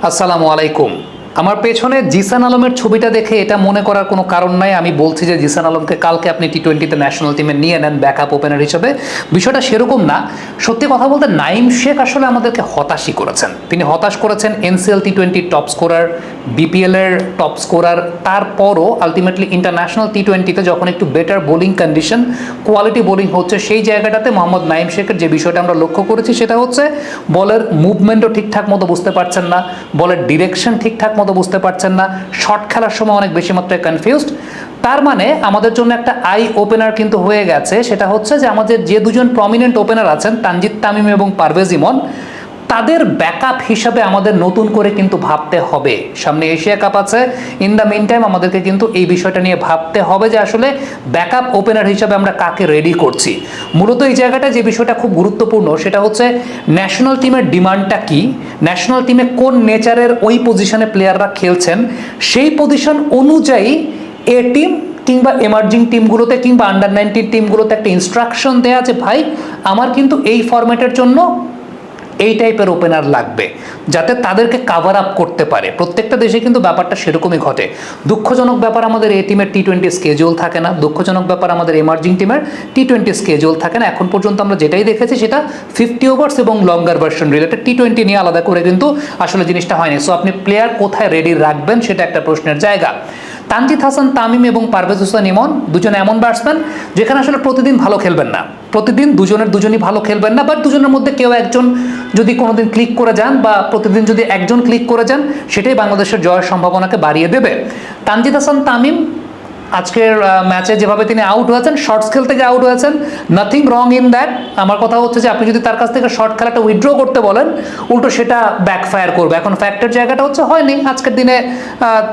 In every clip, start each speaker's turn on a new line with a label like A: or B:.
A: আসসালামু আলাইকুম। আমার পেছনে জিসান আলমের ছবিটা দেখে এটা মনে করার কোনো কারণ নাই আমি বলছি যে জিসান আলমকে কালকে আপনি টি-20তে ন্যাশনাল টিমে নিয়ে নেন ব্যাকআপ ওপেনার হিসেবে। বিষয়টা সেরকম না। সত্যি কথা বলতে নাইম শেখ আসলে আমাদেরকে হতাশই করেছেন। তিনি হতাশ করেছেন এনসিএল টি-20 টপ স্কোরার, বিপিএলের টপ স্কোরার, তারপরও আলটিমেটলি ইন্টারন্যাশনাল টি-20তে যখন একটু better bowling condition, quality bowling হচ্ছে, সেই জায়গাটাতে মোহাম্মদ নাইম শেখের যে বিষয়টা আমরা লক্ষ্য করেছি সেটা হচ্ছে বলের মুভমেন্টও ঠিকঠাক মতো বুঝতে পারছেন না, বলের ডিরেকশন ঠিকঠাক মতো বুঝতে পারছেন না, শট খেলার সময় অনেক বেশি মাত্রায় কনফিউজড। তার মানে আমাদের জন্য একটা আই ওপেনার কিন্তু হয়ে গেছে, সেটা হচ্ছে যে আমাদের যে দুজন প্রমিনেন্ট ওপেনার আছেন তানজিদ তামিম এবং পারভেজ ইমন, তাদের ব্যাকআপ হিসাবে আমাদের নতুন করে কিন্তু ভাবতে হবে। সামনে এশিয়া কাপ আছে, ইন দ্য মিন টাইম আমাদেরকে কিন্তু এই বিষয়টা নিয়ে ভাবতে হবে যে আসলে ব্যাকআপ ওপেনার হিসাবে আমরা কাকে রেডি করছি। মূলত এই জায়গাটা যে বিষয়টা খুব গুরুত্বপূর্ণ সেটা হচ্ছে ন্যাশনাল টিমের ডিমান্ডটা কি, ন্যাশনাল টিমে কোন নেচারের ওই পজিশনে প্লেয়াররা খেলছেন, সেই পজিশন অনুযায়ী এ টিম কিংবা এমার্জিং টিমগুলোতে কিংবা আন্ডার-19 টিমগুলোতে একটা ইনস্ট্রাকশন দেওয়া আছে, ভাই আমার কিন্তু এই ফরম্যাটের জন্য এই টাইপের ওপেনার লাগবে, যাতে তাদেরকে কাভার আপ করতে পারে। প্রত্যেকটা দেশে কিন্তু ব্যাপারটা সেরকমই ঘটে। দুঃখজনক ব্যাপার আমাদের এই টিমের টি-20 স্কেজুল থাকে না, দুঃখজনক ব্যাপার আমাদের এমার্জিং টিমের টি-20 স্কেজুল থাকে না। এখন পর্যন্ত আমরা যেটাই দেখেছি সেটা 50 ওভার্স এবং লঙ্গার ভার্সন রিলেটেড, টি-20 নিয়ে আলাদা করে কিন্তু আসলে জিনিসটা হয়নি। সো আপনি প্লেয়ার কোথায় রেডি রাখবেন সেটা একটা প্রশ্নের জায়গা। তানজিদ হাসান তামিম এবং পারভেজ হোসেন ইমন দুজন এমন ব্যাটসম্যান যেখানে আসলে প্রতিদিন ভালো খেলবেন না, প্রতিদিন দুজনই ভালো খেলবেন না, বাট দুজনের মধ্যে কেউ একজন যদি কোনোদিন ক্লিক করে যান বা প্রতিদিন যদি একজন ক্লিক করে যান, সেটাই বাংলাদেশের জয়ের সম্ভাবনাকে বাড়িয়ে দেবে। তানজিদ হাসান তামিম আজকের ম্যাচে যেভাবে তিনি আউট হয়েছেন, শর্টস খেলতে গিয়ে আউট হয়েছেন, নাথিং রং ইন দ্যাট। আমার কথা হচ্ছে যে আপনি যদি তার কাছ থেকে শর্ট খেলাটা উইথড্র করতে বলেন, উল্টো সেটা ব্যাকফায়ার করবে। এখন ফ্যাক্টের জায়গাটা হচ্ছে হয়নি, আজকের দিনে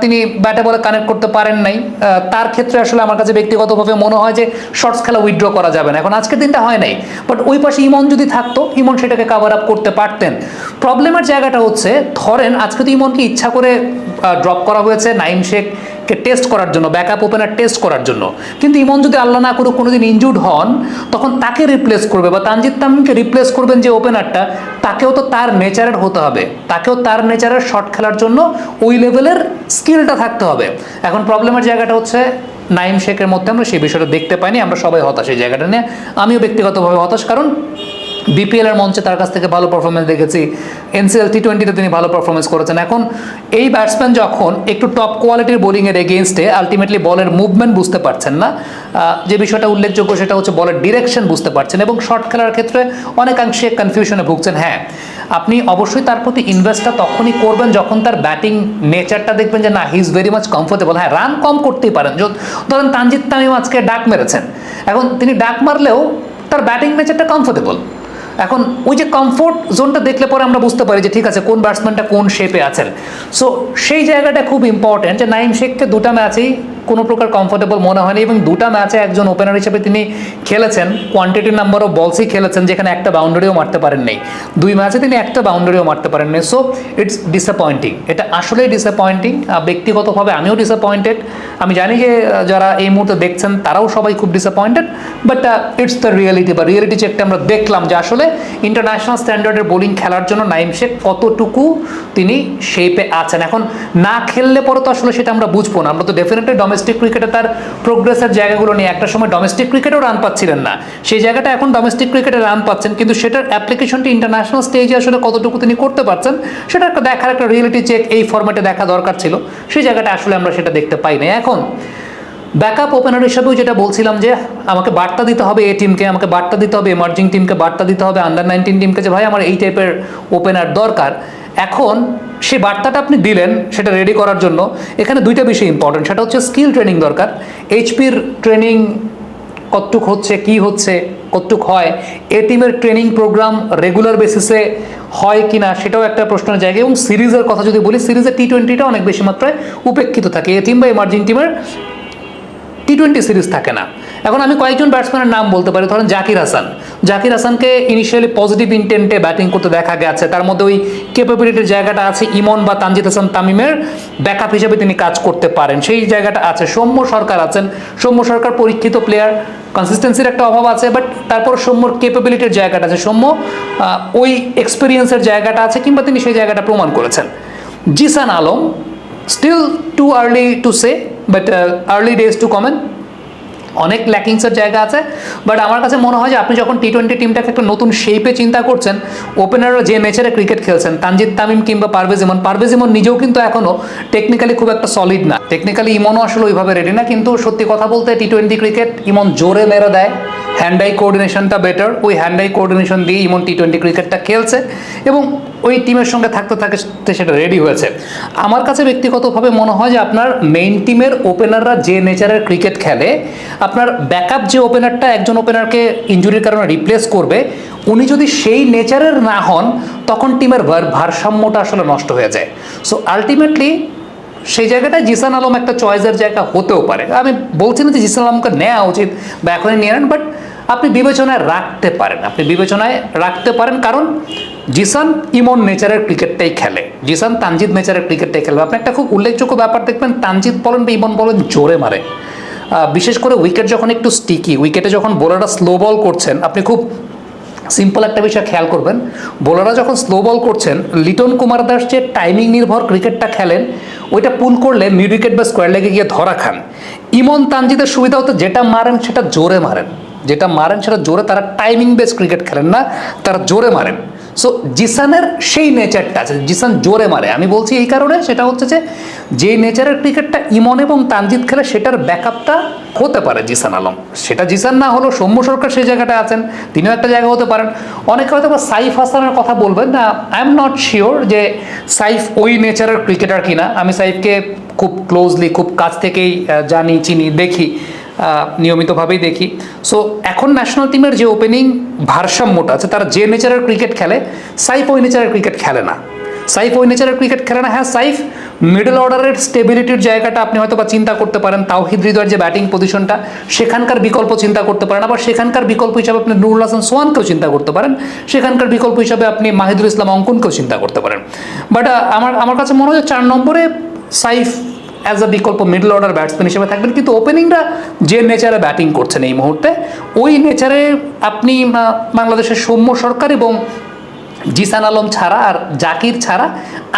A: তিনি ব্যাটে বলে কানেক্ট করতে পারেন নাই। তার ক্ষেত্রে আসলে আমার কাছে ব্যক্তিগতভাবে মনে হয় যে শর্টস খেলা উইথড্র করা যাবে না, এখন আজকের দিনটা হয় নাই। বাট ওই পাশে ইমন যদি থাকতো, ইমন সেটাকে কাভার আপ করতে পারতেন। প্রবলেমের জায়গাটা হচ্ছে, ধরেন আজকে তো ইমনকে ইচ্ছা করে ড্রপ করা হয়েছে নাইম শেখকে টেস্ট করার জন্য, ব্যাকআপ ওপেনার টেস্ট করার জন্য, কিন্তু ইমন যদি আল্লাহ না করুক কোনোদিন ইনজুর্ড হন, তখন তাকে রিপ্লেস করবে বা তানজিদ তামিমকে রিপ্লেস করবেন যে ওপেনারটা, তাকেও তো তার নেচারের হতে হবে, তাকেও তার নেচারের শট খেলার জন্য ওই লেভেলের স্কিলটা থাকতে হবে। এখন প্রবলেমের জায়গাটা হচ্ছে নাইম শেখের মধ্যে আমরা সেই বিষয়টা দেখতে পাইনি, আমরা সবাই হতাশ এই জায়গাটা নিয়ে। আমিও ব্যক্তিগতভাবে হতাশ, কারণ বিপিএলের মঞ্চে তার কাছ থেকে ভালো পারফরমেন্স দেখেছি, এনসিএল টি-20তে তিনি ভালো পারফরমেন্স করেছেন। এখন এই ব্যাটসম্যান যখন একটু টপ কোয়ালিটির বোলিংয়ের এগেনস্টে আলটিমেটলি বলের মুভমেন্ট বুঝতে পারছেন না, যে বিষয়টা উল্লেখযোগ্য সেটা হচ্ছে বলের ডিরেকশন বুঝতে পারছেন এবং শর্ট খেলার ক্ষেত্রে অনেকাংশে কনফিউশনে ভুগছেন। হ্যাঁ, আপনি অবশ্যই তার প্রতি ইনভেস্টটা তখনই করবেন যখন তার ব্যাটিং নেচারটা দেখবেন যে না, he is very much comfortable. হ্যাঁ, রান কম করতেই পারেন, ধরেন তানজিদ তামিম আজকে ডাক মেরেছেন, এখন তিনি ডাক মারলেও তার ব্যাটিং নেচারটা কমফোর্টেবল। এখন ওই যে কমফোর্ট জোনটা দেখলে পরে আমরা বুঝতে পারি যে ঠিক আছে কোন ব্যাটসম্যানটা কোন শেপে আছেন। সো সেই জায়গাটা খুব ইম্পর্টেন্ট যে নাইম শেখকে দুটা ম্যাচেই কোনো প্রকার কমফোর্টেবল মনে হয়নি এবং দুটা ম্যাচে একজন ওপেনার হিসেবে তিনি খেলেছেন, কোয়ান্টিটি নাম্বার অফ বলসই খেলেছেন, যেখানে একটা বাউন্ডারিও মারতে পারেন নাই। দুই ম্যাচে তিনি একটা বাউন্ডারিও মারতে পারেন নাই। সো ইটস ডিসঅ্যাপয়েন্টিং, এটা আসলেই ডিসঅ্যাপয়েন্টিং। ব্যক্তিগতভাবে আমিও ডিসঅ্যাপয়েন্টেড, আমি জানি যে যারা এই মুহূর্তে দেখছেন তারাও সবাই খুব disappointed, but it's the reality. বা রিয়েলিটি চেকটা আমরা দেখলাম যে আসলে ইন্টারন্যাশনাল স্ট্যান্ডার্ডের বোলিং খেলার জন্য নাইম শেখ কতটুকু তিনি শেপে আছেন। এখন না খেললে পরে তো আসলে সেটা আমরা বুঝবো না। আমরা তো ডেফিনেটলি ডোমেস্টিক ক্রিকেটে তার প্রোগ্রেসের জায়গাগুলো নিয়ে, একটা সময় ডোমেস্টিক ক্রিকেটেও রান পাচ্ছিলেন না, সেই জায়গাটা এখন ডোমেস্টিক ক্রিকেটে রান পাচ্ছেন, কিন্তু সেটার অ্যাপ্লিকেশনটি ইন্টারন্যাশনাল স্টেজে আসলে কতটুকু তিনি করতে পারছেন সেটা একটা দেখার, একটা রিয়েলিটি চেক এই ফরম্যাটে দেখা দরকার ছিল। সেই জায়গাটা আসলে আমরা সেটা দেখতে পাই না। এখন ব্যাকআপ ওপেনার হিসাবেও যেটা বলছিলাম যে আমাকে বার্তা দিতে হবে এই টিমকে, আমাকে বার্তা দিতে হবে এমার্জিং টিমকে, বার্তা দিতে হবে আন্ডার-19 টিমকে যে ভাই আমার এই টাইপের ওপেনার দরকার। এখন সেই বার্তাটা আপনি দিলেন সেটা রেডি করার জন্য এখানে দুইটা বিষয় ইম্পর্টেন্ট, সেটা হচ্ছে স্কিল ট্রেনিং দরকার। এইচপির ট্রেনিং কতটুক হচ্ছে, কি হচ্ছে, কতটুক হয়, এ টিমের ট্রেনিং প্রোগ্রাম রেগুলার বেসিসে হয় কিনা সেটাও একটা প্রশ্নের জায়গা। এবং সিরিজের কথা যদি বলি, সিরিজে টি-20টা অনেক বেশি মাত্রায় উপেক্ষিত থাকে, এ টিম বা এমার্জিং টিমের টি-20 সিরিজ থাকে না। এখন আমি কয়েকজন ব্যাটসম্যানের নাম বলতে পারি, ধরেন জাকির হাসান। জাকির হাসানকে ইনিশিয়ালি পজিটিভ ইন্টেন্টে ব্যাটিং করতে দেখা গেছে, তার মধ্যে ওই ক্যাপাবিলিটির জায়গাটা আছে, ইমন বা তানজিদ হাসান তামিমের ব্যাকআপ হিসেবে তিনি কাজ করতে পারেন, সেই জায়গাটা আছে। সৌম্য সরকার আছেন, সৌম্য সরকার পরীক্ষিত প্লেয়ার, কনসিস্টেন্সির একটা অভাব আছে, বাট তারপর সৌম্যর ক্যাপাবিলিটির জায়গাটা আছে, সৌম্য ওই এক্সপিরিয়েন্সের জায়গাটা আছে, কিংবা তিনি সেই জায়গাটা প্রমাণ করেছেন। Zishan Alam, still too early to say, but early days to comment. অনেক ল্যাকিংসের জায়গা আছে, বাট আমার কাছে মনে হয় যে আপনি যখন টি-20 টিমটাকে একটা নতুন শেপে চিন্তা করছেন, ওপেনাররা যে নেচারে ক্রিকেট খেলছেন, তানজিদ তামিম কিংবা পারভেজ ইমন নিজেও কিন্তু এখনও টেকনিক্যালি খুব একটা সলিড না। টেকনিক্যালি ইমনও আসলে ওইভাবে রেডি না, কিন্তু সত্যি কথা বলতে টি-20 ক্রিকেট ইমন জোরে মেরে দেয়, হ্যান্ড আই কোঅর্ডিনেশনটা বেটার, ওই হ্যান্ড আই কোঅর্ডিনেশন দিয়ে ইমন টি-20 ক্রিকেটটা খেলছে এবং ওই টিমের সঙ্গে থাকতে থাকতে সেটা রেডি হয়েছে। আমার কাছে ব্যক্তিগতভাবে মনে হয় যে আপনার মেইন টিমের ওপেনাররা যে নেচারের ক্রিকেট খেলে, আপনার ব্যাকআপ যে ওপেনারটা একজন ওপেনারকে ইনজুরির কারণে রিপ্লেস করবে, উনি যদি সেই নেচারের না হন, তখন টিমের ভারসাম্যটা আসলে নষ্ট হয়ে যায়। সো আলটিমেটলি সেই জায়গাটায় জিসান আলম একটা চয়েসের জায়গা হতেও পারে। আমি বলছি না যে জিসান আলমকে নেওয়া উচিত বা এখনই নিয়ে নেন, বাট আপনি বিবেচনায় রাখতে পারেন, কারণ জিসান ইমন নেচারের ক্রিকেটটাই খেলে, জিসান তানজিদ নেচারের ক্রিকেটটাই খেলবে। আপনি একটা খুব উল্লেখযোগ্য ব্যাপার দেখবেন, তানজিদ বলেন বা ইমন বলেন জোরে মারে, বিশেষ করে উইকেট যখন একটু স্টিকি, উইকেটে যখন বোলাররা স্লো বল করছেন, আপনি খুব সিম্পল একটা বিষয় খেয়াল করবেন, বোলাররা যখন স্লো বল করছেন, লিটন কুমার দাস যে টাইমিং নির্ভর ক্রিকেটটা খেলেন, ওইটা পুল করলে মিড উইকেট বা স্কোয়ার লেগে গিয়ে ধরা খান। ইমন তানজিদের সুবিধা হতো যেটা মারেন সেটা জোরে মারেন, তারা টাইমিং বেস ক্রিকেট খেলেন না, তারা জোরে মারেন। সো জিসানের সেই নেচারটা আছে, জিসান জোরে মারে। আমি বলছি এই কারণে, সেটা হচ্ছে যে নেচারের ক্রিকেটটা ইমন এবং তানজিদ খেলে, সেটার ব্যাকআপটা হতে পারে জিসান আলম। সেটা জিসান না হলেও সৌম্য সরকার সেই জায়গাটা আছেন, তিনিও একটা জায়গা হতে পারেন। অনেকে হয়তো বা সাইফ হাসানের কথা বলবেন না, আই এম নট শিওর যে সাইফ ওই নেচারের ক্রিকেটার কিনা। আমি সাইফকে খুব ক্লোজলি, খুব কাছ থেকেই জানি, চিনি, দেখি, নিয়মিতভাবেই দেখি। সো এখন ন্যাশনাল টিমের যে ওপেনিং ভারসাম্যটা আছে, তারা যে নেচারের ক্রিকেট খেলে, সাইফ ওই নেচারের ক্রিকেট খেলে না। হ্যাঁ, সাইফ মিডল অর্ডারের স্টেবিলিটির জায়গাটা আপনি হয়তো বা চিন্তা করতে পারেন, তাওহিদ হৃদয়ের যে ব্যাটিং পজিশনটা, সেখানকার বিকল্প চিন্তা করতে পারেন। আবার সেখানকার বিকল্প হিসাবে আপনি নুরুল হাসান সোহানকেও চিন্তা করতে পারেন, সেখানকার বিকল্প হিসাবে আপনি মাহিদুল ইসলাম অঙ্কনকেও চিন্তা করতে পারেন। বাট আমার কাছে মনে হয় 4 নম্বরে সাইফ অ্যাজ আ বিকল্প মিডল অর্ডার ব্যাটসম্যান হিসেবে থাকবেন, কিন্তু ওপেনিংরা যে নেচারে ব্যাটিং করছেন এই মুহূর্তে, ওই নেচারে আপনি বাংলাদেশের সৌম্য সরকার এবং জিসান আলম ছাড়া আর জাকির ছাড়া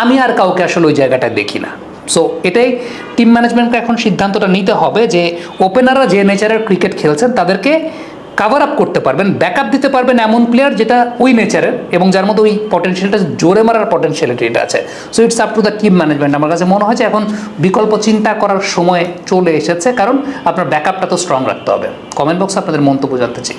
A: আমি আর কাউকে আসলে ওই জায়গাটায় দেখি না। সো এটাই টিম ম্যানেজমেন্টকে এখন সিদ্ধান্তটা নিতে হবে যে ওপেনাররা যে নেচারের ক্রিকেট খেলছেন, তাদেরকে কাভার আপ করতে পারবেন, ব্যাকআপ দিতে পারবেন এমন প্লেয়ার যেটা ওই নেচারের এবং যার মধ্যে ওই পটেনশিয়ালটা, জোরে মারার পটেনশিয়ালিটিটা আছে। So it's up to the team management. আমার কাছে মনে হয় যে এখন বিকল্প চিন্তা করার সময় চলে এসেছে, কারণ আপনার ব্যাকআপটা তো স্ট্রং রাখতে হবে। কমেন্ট বক্সে আপনাদের মন্তব্য জানতে চাই।